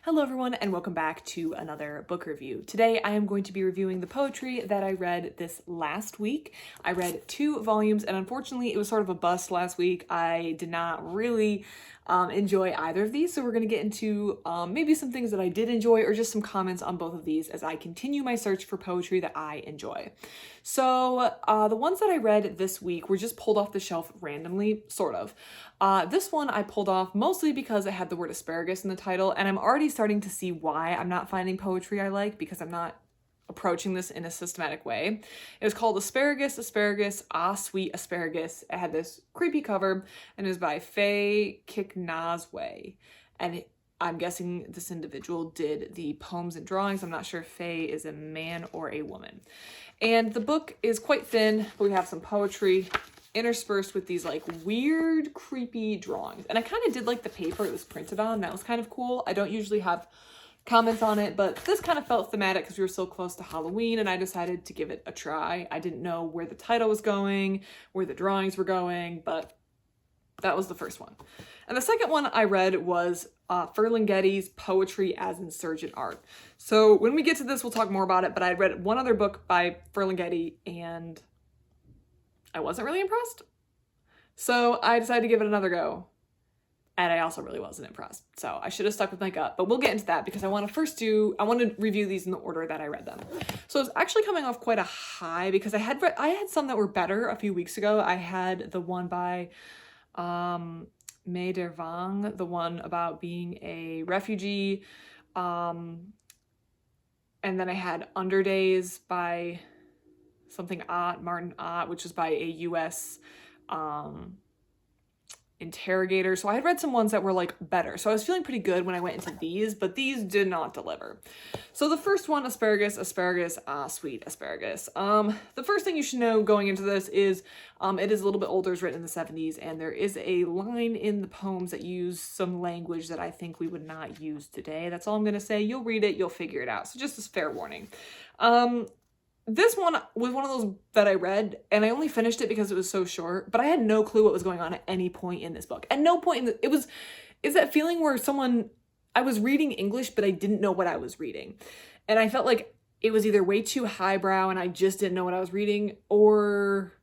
Hello everyone and welcome back to another book review. Today I am going to be reviewing the poetry that I read this last week. I read 2 volumes and unfortunately it was sort of a bust last week. I did not really enjoy either of these, so we're going to get into maybe some things that I did enjoy or just some comments on both of these as I continue my search for poetry that I enjoy. So the ones that I read this week were just pulled off the shelf randomly, sort of. This one I pulled off mostly because it had the word asparagus in the title, and I'm already starting to see why I'm not finding poetry I like because I'm not approaching this in a systematic way. It was called Asparagus, Asparagus, Ah Sweet Asparagus. It had this creepy cover and it was by Faye Kicknosway. And I'm guessing this individual did the poems and drawings. I'm not sure if Faye is a man or a woman. And the book is quite thin, but we have some poetry interspersed with these like weird, creepy drawings. And I kind of did like the paper it was printed on. That was kind of cool. I don't usually have comments on it, but this kind of felt thematic because we were so close to Halloween and I decided to give it a try. I didn't know where the title was going, where the drawings were going, but that was the first one. And the second one I read was Ferlinghetti's Poetry as Insurgent Art. So when we get to this, we'll talk more about it, but I read one other book by Ferlinghetti and I wasn't really impressed. So I decided to give it another go. And I also really wasn't impressed. So I should have stuck with my gut, but we'll get into that because I want to review these in the order that I read them. So it's actually coming off quite a high because I had some that were better a few weeks ago. I had the one by May Der Vang, the one about being a refugee. And then I had Under Days by something Martin Ott, which is by a US interrogator. So I had read some ones that were like better. So I was feeling pretty good when I went into these, but these did not deliver. So the first one, Asparagus, Asparagus, Sweet Asparagus. The first thing you should know going into this is it is a little bit older, it's written in the 70s, and there is a line in the poems that use some language that I think we would not use today. That's all I'm going to say. You'll read it, you'll figure it out. So just as fair warning. This one was one of those that I read and I only finished it because it was so short, but I had no clue what was going on at any point in this book. At no point it's that feeling where I was reading English, but I didn't know what I was reading. And I felt like it was either way too highbrow and I just didn't know what I was reading, or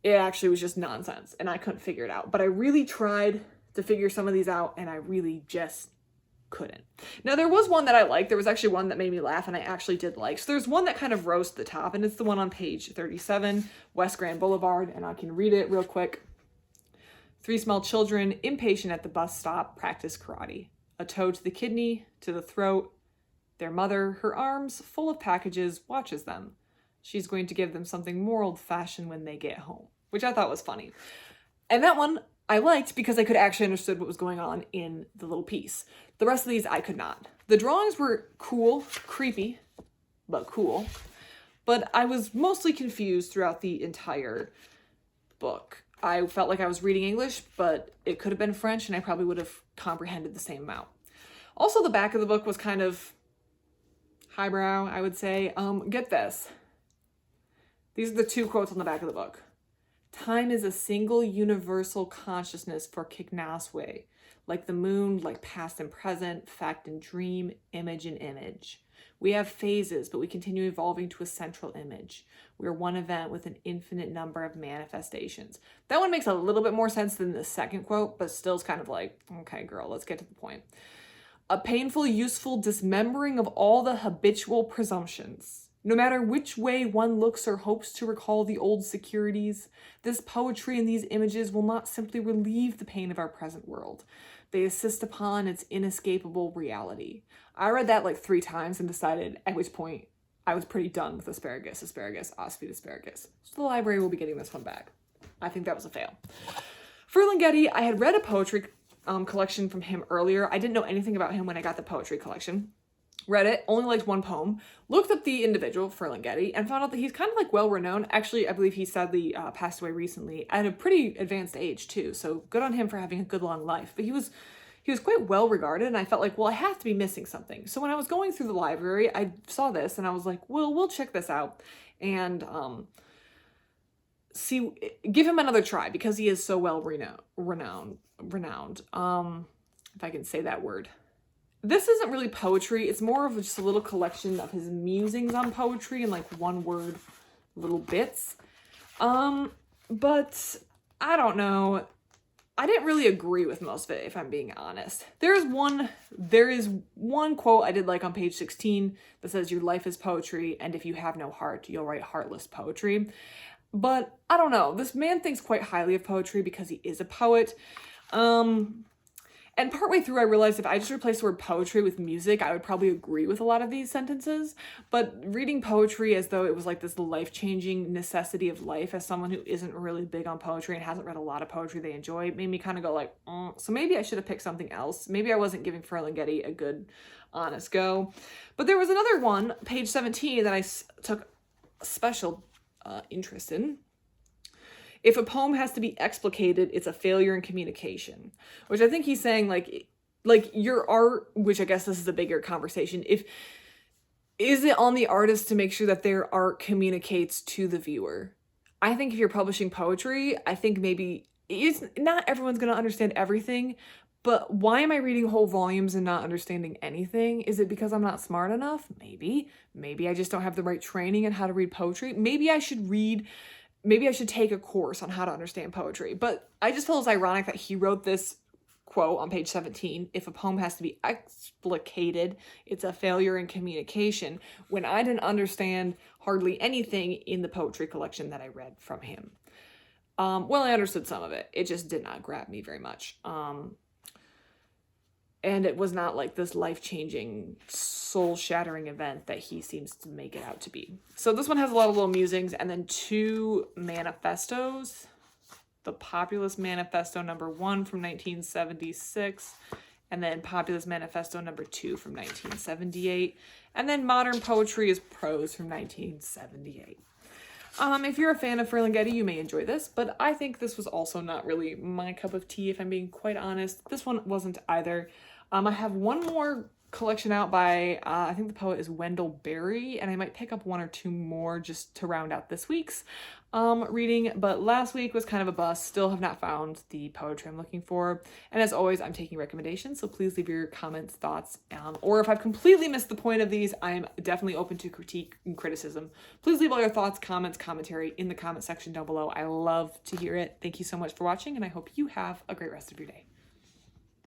it actually was just nonsense and I couldn't figure it out. But I really tried to figure some of these out and I really just couldn't. Now there was one that I liked. There was actually one that made me laugh and I actually did like. So there's one that kind of rose to the top and it's the one on page 37, West Grand Boulevard, and I can read it real quick. 3 small children, impatient at the bus stop, practice karate. A toe to the kidney, to the throat. Their mother, her arms full of packages, watches them. She's going to give them something more old-fashioned when they get home, which I thought was funny. And that one I liked because I could actually understood what was going on in the little piece. The rest of these I could not. The drawings were cool, creepy, but cool. But I was mostly confused throughout the entire book. I felt like I was reading English, but it could have been French and I probably would have comprehended the same amount. Also, the back of the book was kind of highbrow, I would say. Get this. These are the 2 quotes on the back of the book. Time is a single universal consciousness for Kicknosway, like the moon, like past and present, fact and dream, image and image. We have phases, but we continue evolving to a central image. We are one event with an infinite number of manifestations. That one makes a little bit more sense than the second quote, but still is kind of like, okay, girl, let's get to the point. A painful, useful dismembering of all the habitual presumptions. No matter which way one looks or hopes to recall the old securities, this poetry and these images will not simply relieve the pain of our present world. They assist upon its inescapable reality. I read that like 3 times and decided at which point I was pretty done with Asparagus, Asparagus, Sweet Asparagus. So the library will be getting this one back. I think that was a fail. Ferlinghetti, I had read a poetry collection from him earlier. I didn't know anything about him when I got the poetry collection. Read it, only liked one poem, looked up the individual, Ferlinghetti, and found out that he's kind of like well-renowned. Actually, I believe he sadly passed away recently at a pretty advanced age too, so good on him for having a good long life. But he was quite well-regarded, and I felt like, well, I have to be missing something. So when I was going through the library, I saw this, and I was like, well, we'll check this out, and give him another try, because he is so well-renowned. if I can say that word. This isn't really poetry. It's more of just a little collection of his musings on poetry and like one word little bits. But I don't know. I didn't really agree with most of it, if I'm being honest. There is one quote I did like on page 16 that says, "Your life is poetry, and if you have no heart, you'll write heartless poetry." But I don't know. This man thinks quite highly of poetry because he is a poet. And partway through, I realized if I just replaced the word poetry with music, I would probably agree with a lot of these sentences. But reading poetry as though it was like this life-changing necessity of life, as someone who isn't really big on poetry and hasn't read a lot of poetry they enjoy, made me kind of go like, so maybe I should have picked something else. Maybe I wasn't giving Ferlinghetti a good, honest go. But there was another one, page 17, that I took special interest in. If a poem has to be explicated, it's a failure in communication. Which I think he's saying like your art, which I guess this is a bigger conversation, is it on the artist to make sure that their art communicates to the viewer? I think if you're publishing poetry, I think maybe it's not everyone's going to understand everything, but why am I reading whole volumes and not understanding anything? Is it because I'm not smart enough? Maybe. Maybe I just don't have the right training in how to read poetry. Maybe I should take a course on how to understand poetry. But I just feel it's ironic that he wrote this quote on page 17, if a poem has to be explicated, it's a failure in communication, when I didn't understand hardly anything in the poetry collection that I read from him. Well, I understood some of it. It just did not grab me very much. And it was not like this life-changing, soul-shattering event that he seems to make it out to be. So this one has a lot of little musings and then 2 manifestos. The Populist Manifesto number 1 from 1976, and then Populist Manifesto number 2 from 1978, and then Modern Poetry is Prose from 1978. If you're a fan of Ferlinghetti, you may enjoy this, but I think this was also not really my cup of tea, if I'm being quite honest. This one wasn't either. I have one more collection out by, I think the poet is Wendell Berry, and I might pick up 1 or 2 more just to round out this week's reading, but last week was kind of a bust. Still have not found the poetry I'm looking for, and as always, I'm taking recommendations, so please leave your comments, thoughts, or if I've completely missed the point of these, I am definitely open to critique and criticism. Please leave all your thoughts, comments, commentary in the comment section down below. I love to hear it. Thank you so much for watching, and I hope you have a great rest of your day.